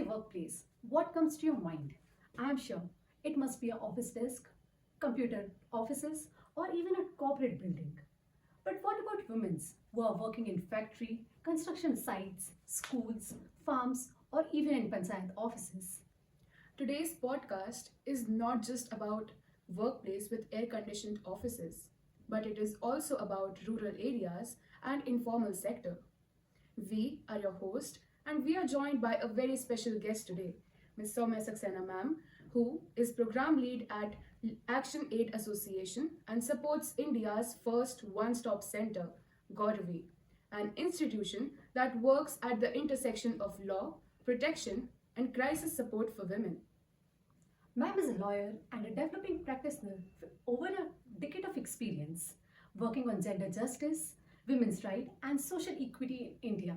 workplace, what comes to your mind? I am sure it must be an office desk, computer offices, or even a corporate building. But what about women who are working in factory, construction sites, schools, farms, or even in panchayat offices? Today's podcast is not just about workplace with air conditioned offices, but it is also about rural areas and informal sector. We are your host and we are joined by a very special guest today, Ms. Soumya Saxena ma'am, who is program lead at Action Aid Association and supports India's first one-stop center, Gauravi, an institution that works at the intersection of law, protection, and crisis support for women. Ma'am is a lawyer and a developing practitioner with over a decade of experience working on gender justice, women's rights, and social equity in India.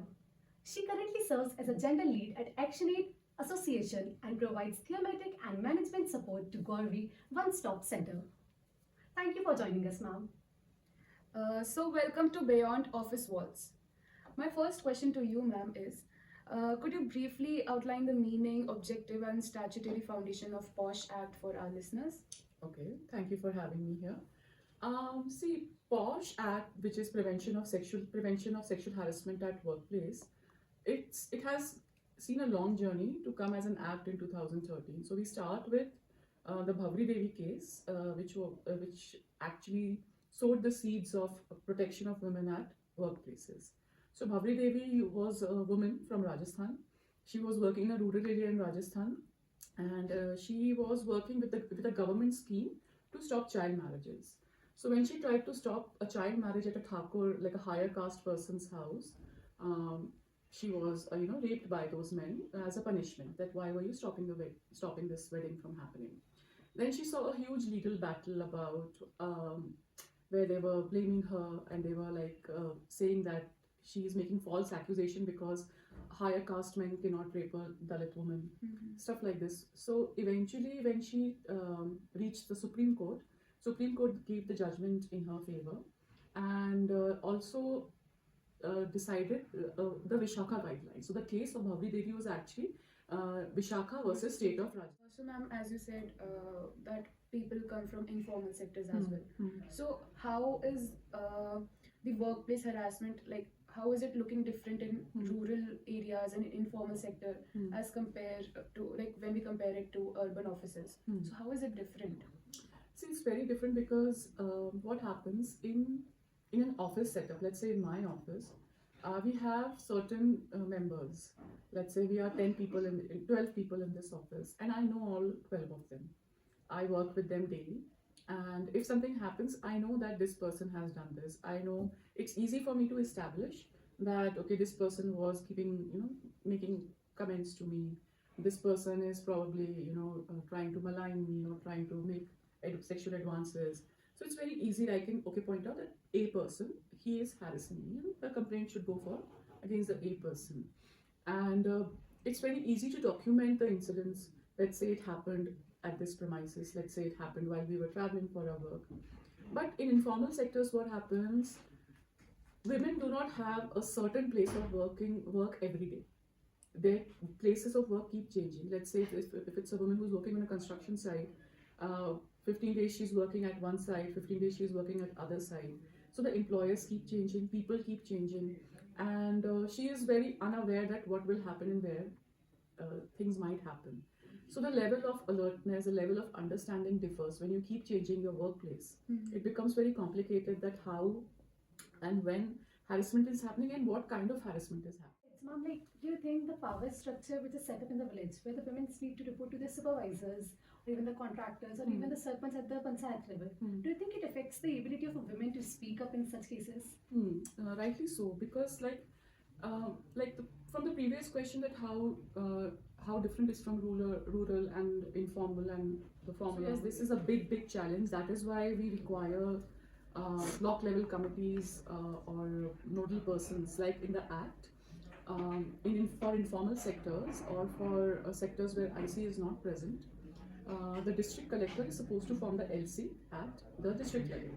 She currently serves as a gender lead at ActionAid Association and provides thematic and management support to Gauravi One Stop Center. Thank you for joining us, ma'am. Welcome to Beyond Office Walls. My first question to you, ma'am, is could you briefly outline the meaning, objective, and statutory foundation of POSH Act for our listeners? Okay, thank you for having me here. See, POSH Act, which is prevention of sexual harassment at workplace, it has seen a long journey to come as an act in 2013. So we start with the Bhavri Devi case, which actually sowed the seeds of protection of women at workplaces. So Bhavri Devi was a woman from Rajasthan. She was working in a rural area in Rajasthan, and she was working with a government scheme to stop child marriages. So when she tried to stop a child marriage at a Thakur, like a higher caste person's house, she was raped by those men as a punishment. That why were you stopping this wedding from happening? Then she saw a huge legal battle about where they were blaming her, and they were like saying that she is making false accusation because higher caste men cannot rape a Dalit woman, stuff like this. So eventually, when she reached the Supreme Court gave the judgment in her favor, and also decided the Vishakha guidelines. So the case of Bhavri Devi was actually Vishakha versus state of Rajasthan. So, ma'am, as you said, that people come from informal sectors as well. So, how is the workplace harassment like? How is it looking different in rural areas and informal sector as compared to like when we compare it to urban offices? So, how is it different? See, it's very different because what happens in an office setup, let's say in my office, we have certain members. Let's say we are 12 people in this office, and I know all 12 of them. I work with them daily, and if something happens, I know that this person has done this. I know it's easy for me to establish that okay, this person was making comments to me. This person is probably trying to malign me or trying to make sexual advances. So it's very easy. I can point out that a person, he is harassing me. The complaint should go for against the a person, and it's very easy to document the incidents. Let's say it happened at this premises. Let's say it happened while we were traveling for our work. But in informal sectors, what happens? Women do not have a certain place of work every day. Their places of work keep changing. Let's say if it's a woman who's working on a construction site, 15 days she's working at one side, 15 days she's working at other side. So the employers keep changing, people keep changing, and she is very unaware that what will happen and where things might happen. So the level of alertness, the level of understanding differs when you keep changing your workplace. It becomes very complicated that how and when harassment is happening and what kind of harassment is happening. It's ma'am, like, do you think the power structure which is set up in the village, where the women need to report to their supervisors, or even the contractors, or even the sarpanch at the panchayat level, do you think it affects the ability of a woman to speak up in such cases? Rightly so, because from the previous question that how different is from rural and informal and the formal. So yes, this is a big challenge. That is why we require block level committees or nodal persons like in the Act. For informal sectors or for sectors where IC is not present, the district collector is supposed to form the LC at the district level.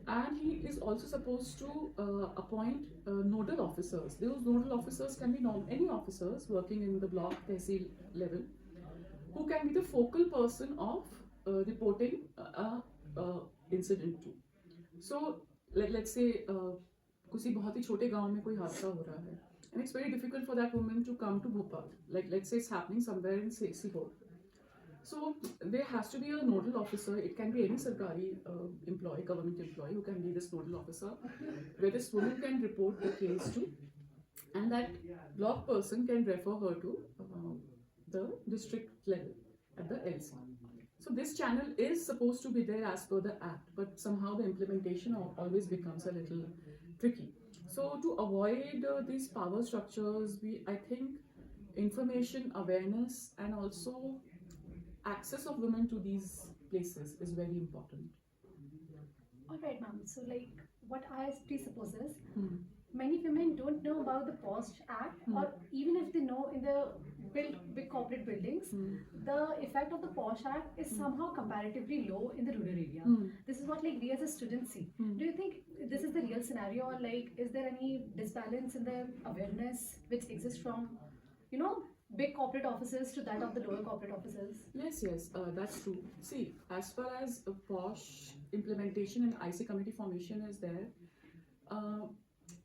And he is also supposed to appoint nodal officers. Those nodal officers can be any officers working in the block tehsil level who can be the focal person of reporting incident to. So let's say किसी बहुत ही छोटे गांव में कोई हादसा हो रहा है, and it's very difficult for that woman to come to Bhopal. Like let's say it's happening somewhere in Sehor. So there has to be a nodal officer. It can be any sarkari employee, government employee who can be this nodal officer, where this woman can report the case to, and that block person can refer her to the district level at the LC. So this channel is supposed to be there as per the act, but somehow the implementation always becomes a little tricky. So to avoid these power structures, I think information, awareness, and also access of women to these places is very important. All right, ma'am. So, like, what I presuppose is many women don't know about the POSH Act, or even if they know in the big corporate buildings, the effect of the POSH Act is somehow comparatively low in the rural area. This is what like we as a student see. Do you think this is the real scenario, or like is there any disbalance in the awareness which exists from, big corporate offices to that of the lower corporate offices? Yes, that's true. See, as far as POSH implementation and IC committee formation is there,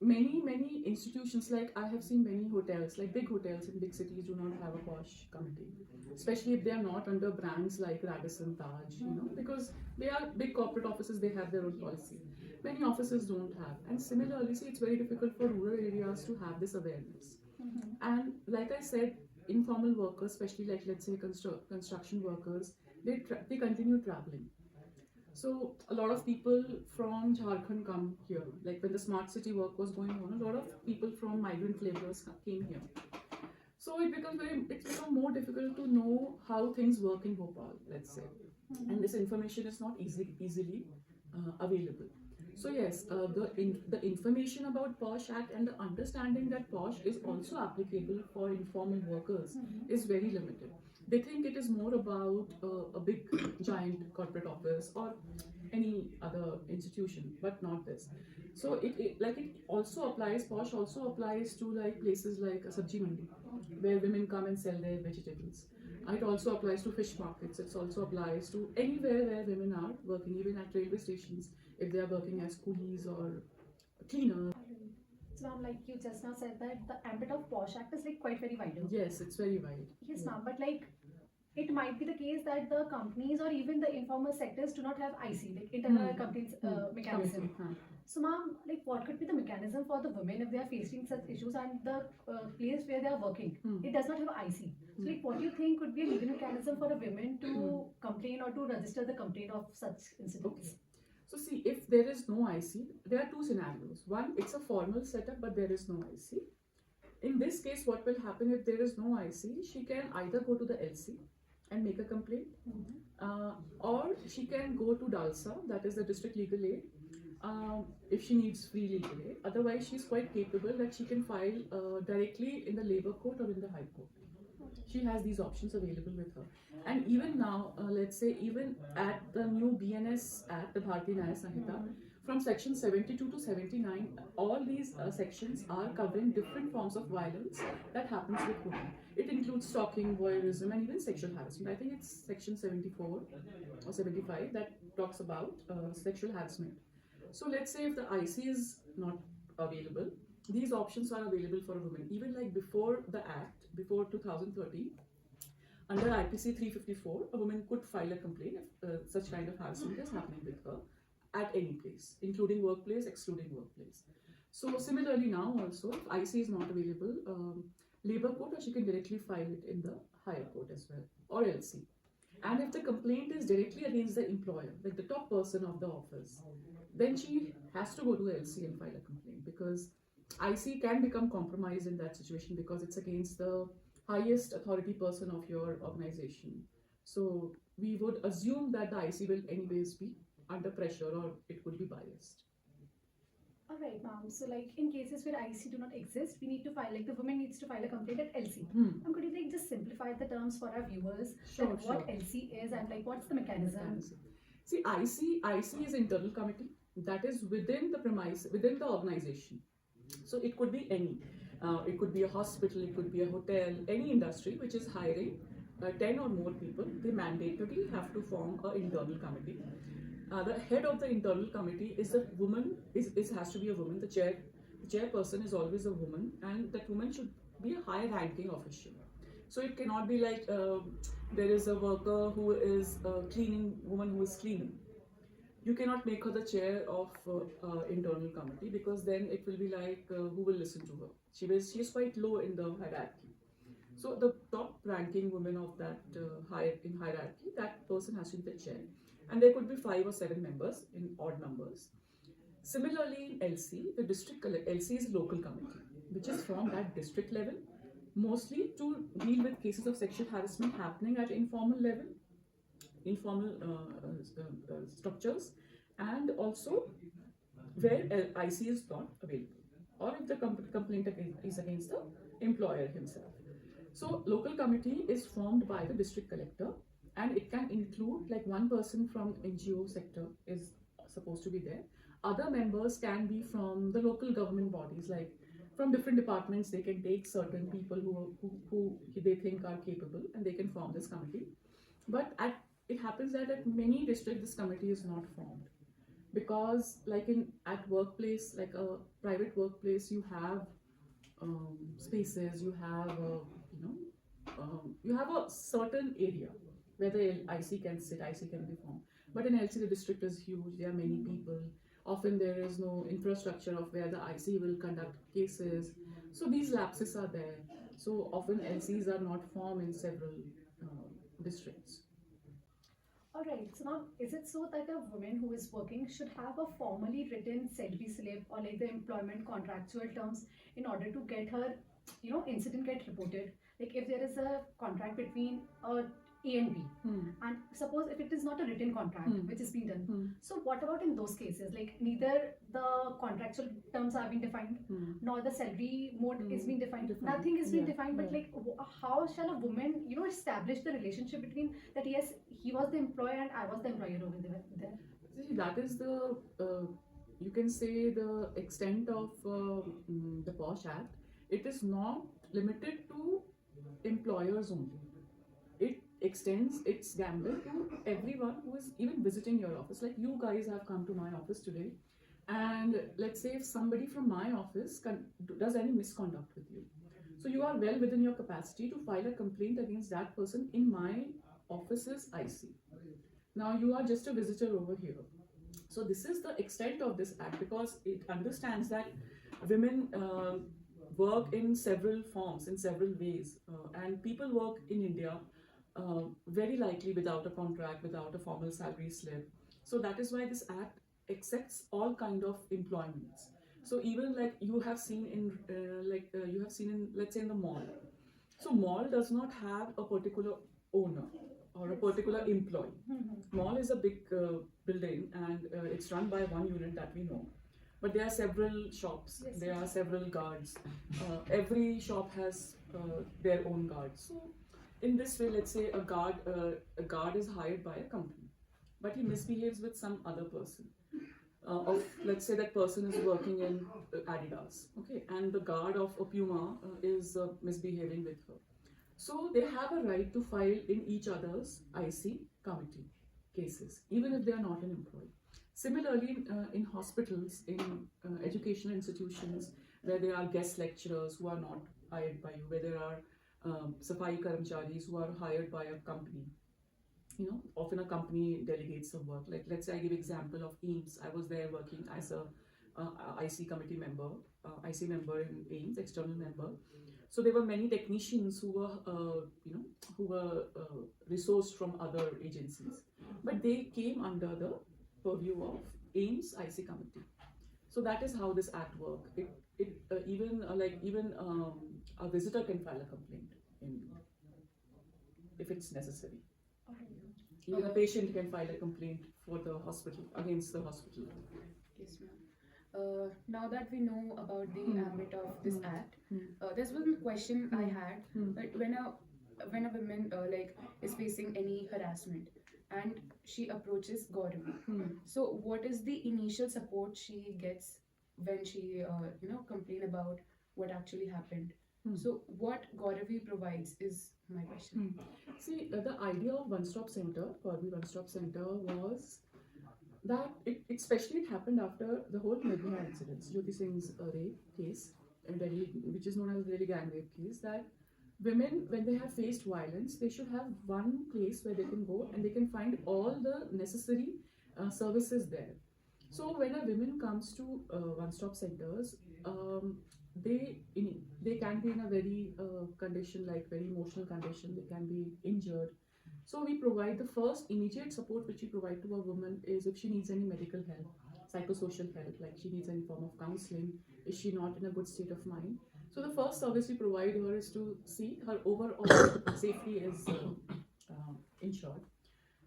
many institutions, like I have seen many hotels, like big hotels in big cities, do not have a POSH committee, especially if they are not under brands like Radisson, Taj, because they are big corporate offices, they have their own policy. Many offices don't have, and similarly, see, it's very difficult for rural areas to have this awareness. And like I said, informal workers, especially like let's say construction workers, they continue traveling. So a lot of people from Jharkhand come here. Like when the smart city work was going on, a lot of people from migrant laborers came here. So it's become more difficult to know how things work in Bhopal, let's say, and this information is not easily available. So yes, the information about POSH Act and the understanding that POSH is also applicable for informal workers is very limited. They think it is more about a big giant corporate office or any other institution, but not this. So it also applies, POSH also applies to like places like a sabji mandi, where women come and sell their vegetables. It also applies to fish markets. It also applies to anywhere where women are working, even at railway stations, if they are working as coolies or cleaners. So, ma'am, like you just now said that the ambit of POSH Act is like quite very wide. Yes, it's very wide. Yes, ma'am, but like it might be the case that the companies or even the informal sectors do not have IC, like internal companies mechanism. So, ma'am, like what could be the mechanism for the women if they are facing such issues and the place where they are working, it does not have IC? So, like what do you think could be a legal mechanism for a woman to complain or to register the complaint of such incidents? Okay. So see, if there is no IC, there are two scenarios. One, it's a formal setup, but there is no IC. In this case, what will happen if there is no IC? She can either go to the LC and make a complaint, or she can go to DALSA, that is the district legal aid, if she needs free legal aid. Otherwise, she's quite capable that she can file directly in the labor court or in the high court. She has these options available with her. And even now, let's say even at the new BNS Act, the Bharatiya Nyaya Sanhita, from section 72 to 79, all these sections are covering different forms of violence that happens with women. It includes stalking, voyeurism, and even sexual harassment. I think it's section 74 or 75 that talks about sexual harassment. So let's say if the IC is not available, these options are available for a woman. Even like before the Act, before 2013, under IPC 354, a woman could file a complaint if such kind of harassment is happening with her at any place, including workplace, excluding workplace. So similarly now also, if IC is not available, labor court, or she can directly file it in the higher court as well, or LC. And if the complaint is directly against the employer, like the top person of the office, then she has to go to LC and file a complaint, because IC can become compromised in that situation because it's against the highest authority person of your organization. So we would assume that the IC will anyways be under pressure, or it would be biased. All right, ma'am. So, like in cases where IC do not exist, we need to file, like the woman needs to file a complaint at LC. Could you like just simplify the terms for our viewers Sure, that what sure. LC is and like what's the mechanism? See, IC is internal committee that is within the premise, within the organization. So it could be any. It could be a hospital, it could be a hotel, any industry which is hiring 10 or more people, they mandatorily have to form an internal committee. The head of the internal committee is a woman, has to be a woman. The chairperson is always a woman, and that woman should be a high ranking official. So it cannot be like there is a worker who is cleaning, woman who is cleaning. You cannot make her the chair of internal committee, because then it will be like who will listen to her? She is quite low in the hierarchy. So the top ranking woman of that hierarchy, that person has to be the chair, and there could be 5 or 7 members in odd numbers. Similarly, in LC, the LC is local committee, which is from that district level, mostly to deal with cases of sexual harassment happening at informal level, informal structures, and also where IC is not available, or if the complaint is against the employer himself. So local committee is formed by the district collector, and it can include like one person from NGO sector is supposed to be there. Other members can be from the local government bodies, like from different departments. They can take certain people who they think are capable, and they can form this committee. But it happens that at many districts this committee is not formed, because like at workplace, like a private workplace, you have spaces, you have you have a certain area where the IC can sit, IC can be formed. But in LC, the district is huge, there are many people. Often there is no infrastructure of where the IC will conduct cases. So these lapses are there. So often LCs are not formed in several districts. All right. So now, is it so that a woman who is working should have a formally written salary slip or like the employment contractual terms in order to get her, incident get reported? Like if there is a contract between A and B, and suppose if it is not a written contract which is being done, so what about in those cases? Like neither the contractual terms are being defined, nor the salary mode is being defined. Nothing is being defined. But like, how shall a woman, establish the relationship between that? Yes, he was the employer and I was the employer over there. See, that is the you can say the extent of the POSH Act. It is not limited to employers only. It extends its gambit to everyone who is even visiting your office. Like you guys have come to my office today, and let's say if somebody from my office does any misconduct with you, so you are well within your capacity to file a complaint against that person in my office's IC. Now you are just a visitor over here. So this is the extent of this act, because it understands that women work in several forms, in several ways, and people work in India very likely without a contract, without a formal salary slip. So that is why this act accepts all kind of employments. So even like you have seen in let's say in the mall. So mall does not have a particular owner or a particular employee. Mall is a big building, and it's run by one unit that we know. But there are several shops, there are several guards. Every shop has their own guards. So in this way, let's say a guard is hired by a company, but he misbehaves with some other person. Let's say that person is working in Adidas, okay, and the guard of a Puma is misbehaving with her. So they have a right to file in each other's IC committee cases, even if they are not an employee. Similarly, in hospitals, in educational institutions, where there are guest lecturers who are not hired by you, where there are Safai Karamcharis who are hired by a company. Often a company delegates some work. Like let's say I give example of EAMS. I was there working as a IC committee member, IC member in EAMS, external member. So there were many technicians who were resourced from other agencies, but they came under the purview of EAMS IC committee. So that is how this act works. Even a visitor can file a complaint if it's necessary. Even a patient can file a complaint for the hospital, against the hospital. Yes, ma'am. Now that we know about the ambit of this act, Hmm. there's one question I had. Hmm. But when a woman is facing any harassment and she approaches Gauravi, so what is the initial support she gets when she complain about what actually happened? So what Gauravi provides is my question. See, the idea of one-stop center, Corby One-Stop Center, was that especially it happened after the whole Nirbhaya incidents, Jyoti Singh's rape case in Delhi, which is known as the Delhi gang rape case, that women, when they have faced violence, they should have one place where they can go and they can find all the necessary services there. So when a woman comes to one-stop centers, they can be in a very condition, like very emotional condition. They can be injured. So we provide the first immediate support which we provide to a woman is if she needs any medical help, psychosocial help, like she needs any form of counseling. Is she not in a good state of mind? So the first service we provide her is to see her overall safety is ensured.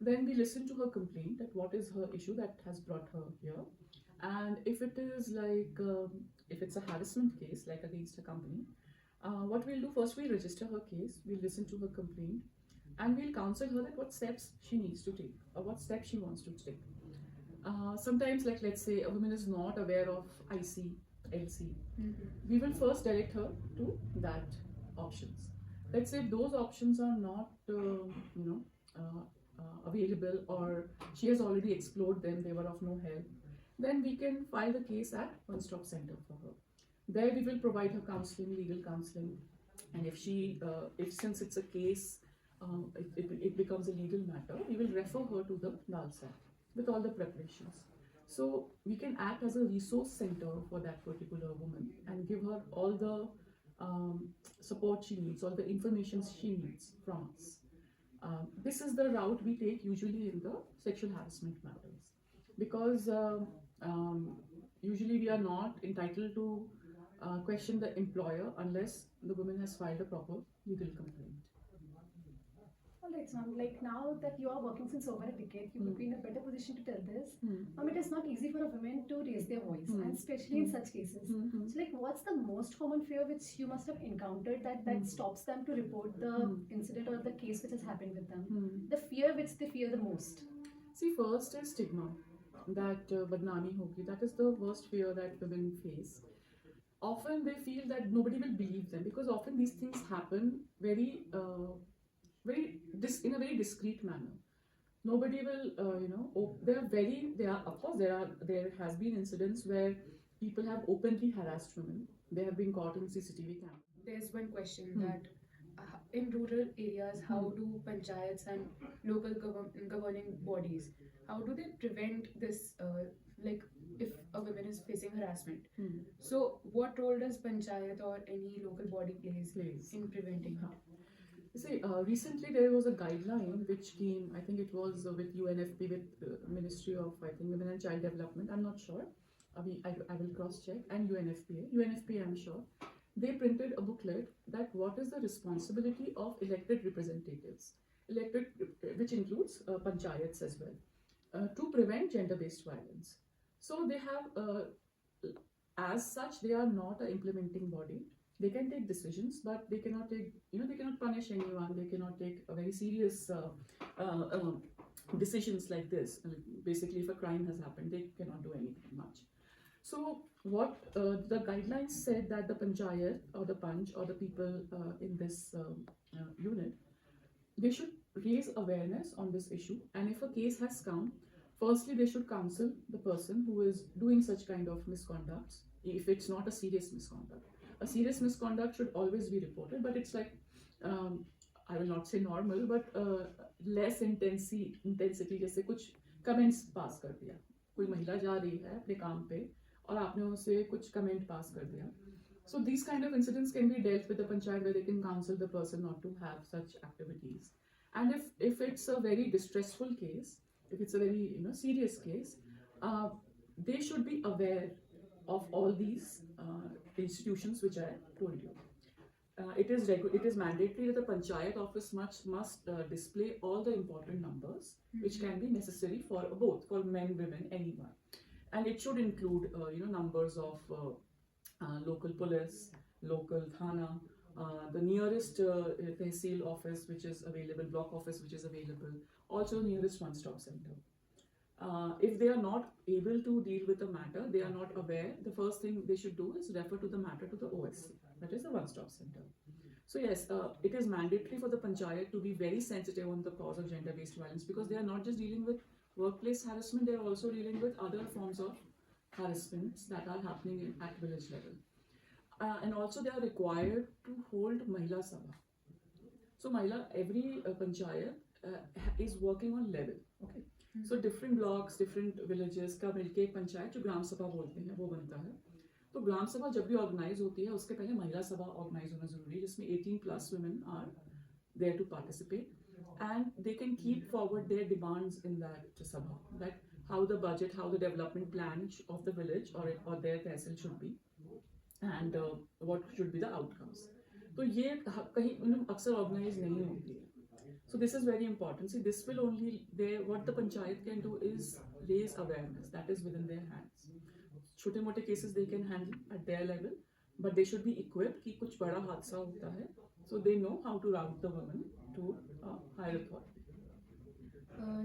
Then we listen to her complaint, that what is her issue that has brought her here. And if it is like, if it's a harassment case, like against a company, what we'll do first, we'll register her case, we'll listen to her complaint, and we'll counsel her that what steps she needs to take or what steps she wants to take. Sometimes, like let's say a woman is not aware of IC, LC, we will first direct her to that options. Let's say those options are not, available, or she has already explored them, they were of no help, then we can file the case at One Stop Center for her. There we will provide her counseling, legal counseling, and if if since it's a case, it becomes a legal matter, we will refer her to the NALSA with all the preparations. So we can act as a resource center for that particular woman and give her all the support she needs, all the information she needs from us. This is the route we take usually in the sexual harassment matters, because usually we are not entitled to question the employer unless the woman has filed a proper legal complaint. Alright, so like now that you are working since over a decade, you would be in a better position to tell this. It is not easy for a woman to raise their voice, and especially in such cases. So, like, what's the most common fear which you must have encountered that stops them to report the incident or the case which has happened with them? The fear which they fear the most. See, first is stigma, that badnami hogi. That is the worst fear that women face. Often they feel that nobody will believe them, because often these things happen very, in a very discreet manner. Nobody will, of course, there has been incidents where people have openly harassed women. They have been caught in CCTV cameras. There's one question that in rural areas, how do panchayats and local governing bodies, how do they prevent this, like if a woman is facing harassment? So what role does panchayat or any local body plays in preventing it? See, recently there was a guideline which came, I think it was with UNFP, with Ministry of, I think, Women and Child Development, I'm not sure. I will cross check, and UNFPA, I'm sure. They printed a booklet that what is the responsibility of elected representatives, which includes panchayats as well, to prevent gender-based violence. So they have, as such, they are not an implementing body. They can take decisions, but they cannot take, they cannot punish anyone. They cannot take a very serious decisions like this. Basically, if a crime has happened, they cannot do anything much. So what the guidelines said, that the panchayat or the panch or the people in this unit, they should raise awareness on this issue. And if a case has come, firstly, they should counsel the person who is doing such kind of misconducts, if it's not a serious misconduct. A serious misconduct should always be reported, but it's like, I will not say normal, but less intensity. जैसे कुछ comments पास कर दिया, कोई महिला जा रही है अपने काम पे और आपने उसे कुछ comment पास कर दिया. So these kind of incidents can be dealt with the panchayat, where they can counsel the person not to have such activities. And if it's a very distressful case, if it's a very serious case, they should be aware of all these institutions which I told you. It is mandatory that the panchayat office must display all the important numbers which can be necessary for both, for men, women, anyone. and it should include numbers of local police, local thana, the nearest tehsil office which is available, block office which is available, also nearest one-stop center. If they are not able to deal with the matter, they are not aware, the first thing they should do is refer to the matter to the OSC, that is the one-stop center. So yes, it is mandatory for the panchayat to be very sensitive on the cause of gender-based violence, because they are not just dealing with workplace harassment, they are also dealing with other forms of harassments that are happening at village level. And also they are required to hold Mahila Sabha. So every panchayat is working on level. Okay. So different blocks, different villages का मिलके एक पंचायत जो ग्राम सभा बोलते हैं वो बनता है. तो ग्राम सभा जब भी ऑर्गेनाइज होती है उसके पहले महिला सभा ऑर्गेनाइज होना जरूरी है, जिसमें 18+ women are there to participate, and they can keep forward their demands in that sabha, that how the budget, how the development plan of the village or their tehsil should be, and what should be the outcomes. तो ये कहीं अक्सर organise नहीं होती है. So this is very important. See, this will only, what the panchayat can do is raise awareness that is within their hands. छोटे मोटे cases they can handle at their level, but they should be equipped कि कुछ बड़ा हादसा होता है, so they know how to route the women to higher authority.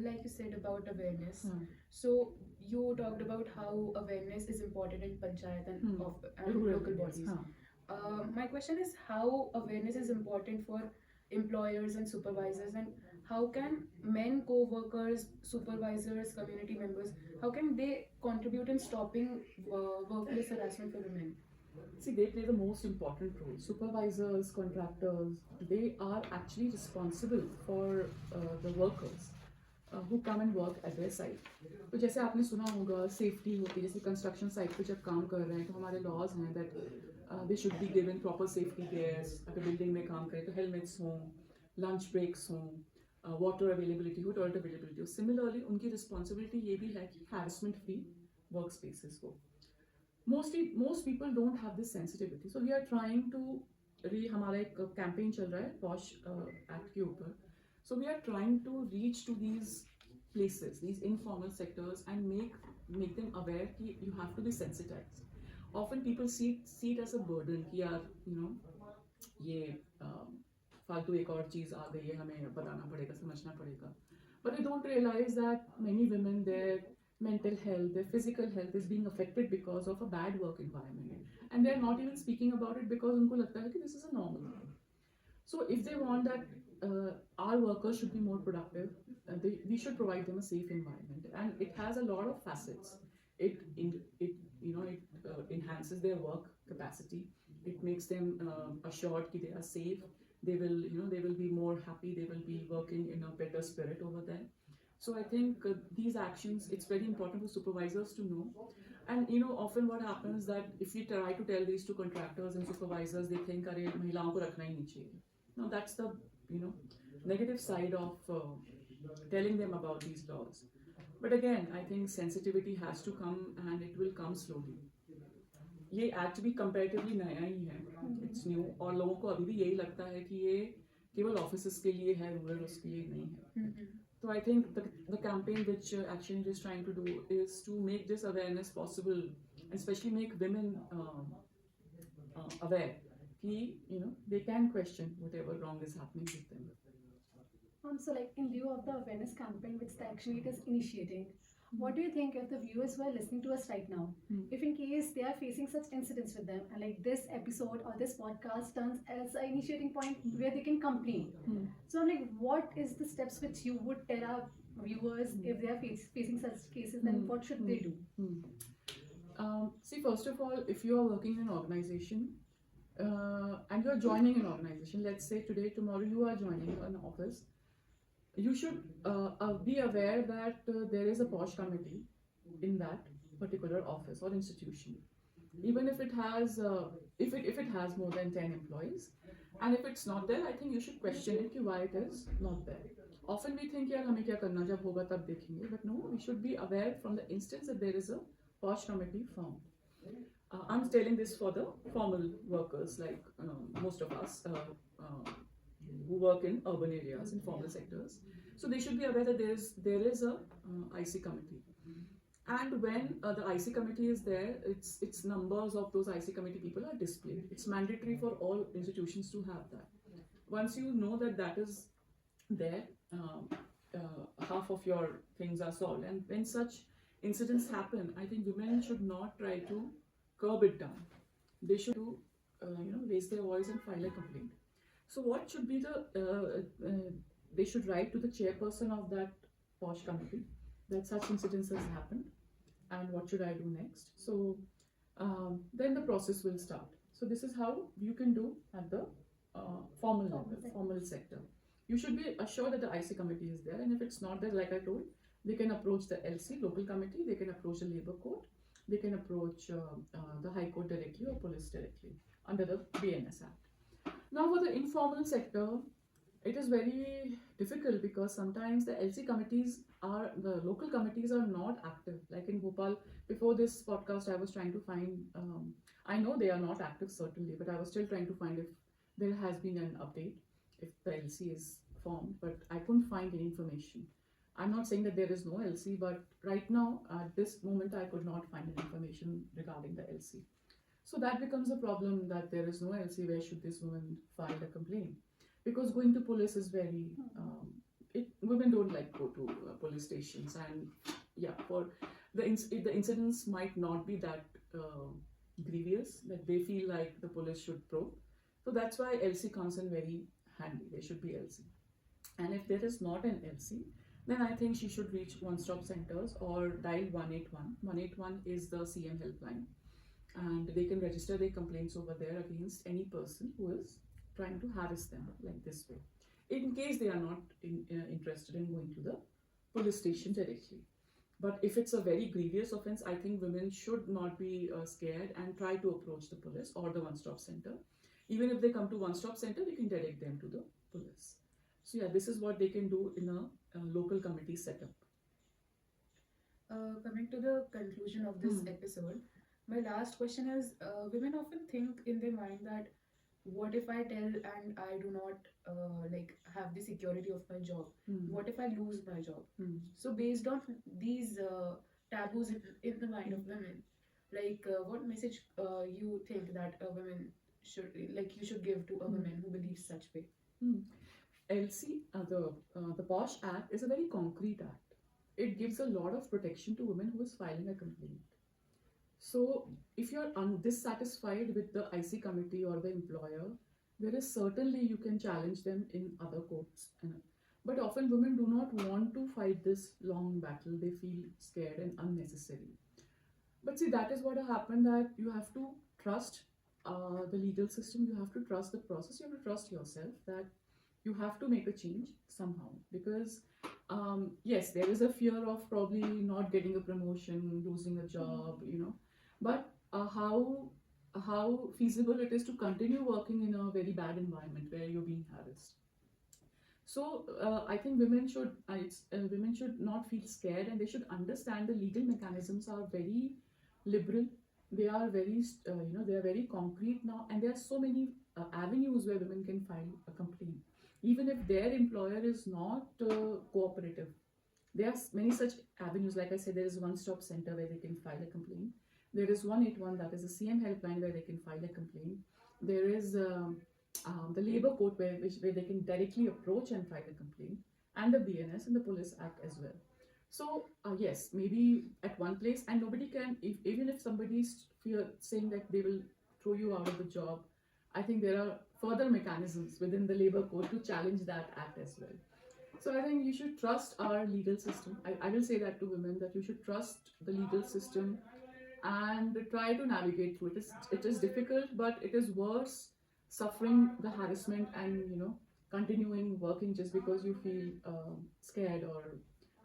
Like you said about awareness, so you talked about how awareness is important in panchayat and local bodies. My question is how awareness is important for employers and supervisors, and how can men, co-workers, supervisors, community members, how can they contribute in stopping workplace harassment for women? See, they play the most important role. Supervisors, contractors, they are actually responsible for the workers who come and work at their site. तो जैसे आपने सुना होगा safety होती है, जैसे construction site पे जब काम कर रहे हैं तो हमारे लॉज हैं that they should be given proper safety cares. अगर बिल्डिंग में काम करें तो हेलमेट्स हों, लंच ब्रेक्स हों, वाटर अवेलेबिलिटी हो, टॉयलेट अवेलेबिलिटी हो. सिमिलरली उनकी रिस्पॉन्सिबिलिटी ये भी है कि हैरेसमेंट फ्री वर्क स्पेसेस हो. Most people don't have this sensitivity, so we are trying to हमारा एक कैंपेन चल रहा है POSH एक्ट के ऊपर. So we are trying to reach to these places, these informal sectors, and make them aware कि you have to be sensitized. Often people see it as a burden कि यार ये फालतू एक और चीज़ आ गई है, हमें बताना पड़ेगा, समझना पड़ेगा. But they don't realize that many women, their mental health, their physical health is being affected because of a bad work environment, and they are not even speaking about it because उनको लगता है कि this is a normal thing. So if they want that our workers should be more productive, we should provide them a safe environment, and it has a lot of facets. It enhances their work capacity. It makes them assured that they are safe. They will be more happy. They will be working in a better spirit over there. So I think these actions, it's very important for supervisors to know. And often what happens that if we try to tell these to contractors and supervisors, they think अरे महिलाओं को रखना ही नहीं चाहिए. Now that's the negative side of telling them about these laws. But again, I think sensitivity has to come, and it will come slowly. ये act भी comparatively नया ही है, it's new, और लोगों को अभी भी यही लगता है कि ये केवल ऑफिसेस के लिए है, रूरल उसके लिए नहीं है. So I think the campaign which Action is trying to do is to make this awareness possible, and especially make women aware that they can question whatever wrong is happening with them. So like in lieu of the awareness campaign which the Action Aid is initiating, what do you think if the viewers who are listening to us right now, if in case they are facing such incidents with them, and like this episode or this podcast turns as an initiating point where they can complain. So I'm like, what is the steps which you would tell our viewers if they are facing such cases, then what should they do? See, first of all, if you are working in an organization and you are joining an organization, let's say today, tomorrow you are joining an office, you should be aware that there is a POSH committee in that particular office or institution. Even if it has if it has more than 10 employees, and if it's not there, I think you should question it why it is not there. Often we think यार हमें क्या करना, जब होगा तब देखेंगे, but no, we should be aware from the instance that there is a POSH committee formed. I'm telling this for the formal workers, like most of us who work in urban areas, in formal sectors. So they should be aware that there is a IC committee. And when the IC committee is there, its numbers of those IC committee people are displayed. It's mandatory for all institutions to have that. Once you know that that is there, half of your things are solved. And when such incidents happen, I think women should not try to curb it down. They should raise their voice and file a complaint. So what should be they should write to the chairperson of that POSH committee that such incidents has happened and what should I do next. So then the process will start. So this is how you can do at the formal level, formal sector. You should be assured that the IC committee is there, and if it's not there, like I told, they can approach the LC, local committee, they can approach the labor court, they can approach the High Court directly or police directly under the BNS Act. Now for the informal sector, it is very difficult because sometimes the LC committees the local committees are not active. Like in Bhopal, before this podcast, I was trying to find, I know they are not active certainly, but I was still trying to find if there has been an update, if the LC is formed, but I couldn't find any information. I'm not saying that there is no LC, but right now, at this moment, I could not find any information regarding the LC. So that becomes a problem that there is no LC. Where should this woman file a complaint? Because going to police is very, women don't like go to police stations, and yeah, for the incidents might not be that grievous that they feel like the police should probe. So that's why LC comes in very handy. There should be LC. And if there is not an LC, then I think she should reach one-stop centers or dial 181. 181 is the CM helpline. And they can register their complaints over there against any person who is trying to harass them like this way, in case they are not interested in going to the police station directly. But if it's a very grievous offense, I think women should not be scared and try to approach the police or the one-stop center. Even if they come to one-stop center, we can direct them to the police. So yeah, this is what they can do in a local committee setup. Coming to the conclusion of this episode, my last question is, women often think in their mind that what if I tell and I do not have the security of my job? What if I lose my job? So based on these taboos in the mind of women, what message you think that a woman should you should give to a woman who believes such way? LC, the POSH Act is a very concrete act. It gives a lot of protection to women who is filing a complaint. So if you're dissatisfied with the IC committee or the employer, there is certainly you can challenge them in other courts. But often women do not want to fight this long battle. They feel scared and unnecessary. But see, that is what happened, that you have to trust the legal system. You have to trust the process. You have to trust yourself that you have to make a change somehow. Because yes, there is a fear of probably not getting a promotion, losing a job, but how feasible it is to continue working in a very bad environment where you're being harassed. So I think women should not feel scared, and they should understand the legal mechanisms are very liberal. They are very they are very concrete now, and there are so many avenues where women can file a complaint, even if their employer is not cooperative. There are many such avenues. Like I said, there is one-stop center where they can file a complaint. There is 181, that is a CM helpline where they can file a complaint. There is the labor court where they can directly approach and file a complaint, and the BNS and the Police Act as well. So yes, maybe at one place, and nobody can, even if somebody is saying that they will throw you out of the job, I think there are further mechanisms within the labor code to challenge that act as well. So I think you should trust our legal system. I will say that to women, that you should trust the legal system and try to navigate through it. It is difficult, but it is worse suffering the harassment and continuing working just because you feel scared, or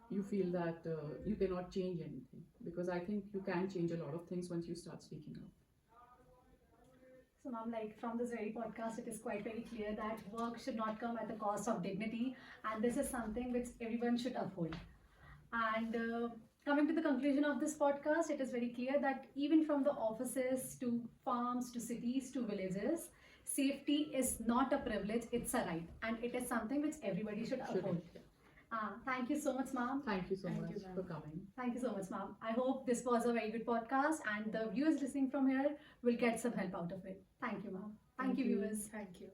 you feel that you cannot change anything. Because I think you can change a lot of things once you start speaking up. So, ma'am, from this very podcast, it is quite very clear that work should not come at the cost of dignity, and this is something which everyone should uphold. And coming to the conclusion of this podcast, it is very clear that even from the offices to farms to cities to villages, safety is not a privilege, it's a right, and it is something which everybody should uphold. Thank you so much, ma'am. Thank you so Thank much you, ma'am. for coming. Thank you so much, ma'am. I hope this was a very good podcast and the viewers listening from here will get some help out of it. Thank you, ma'am. Thank you, viewers. Thank you.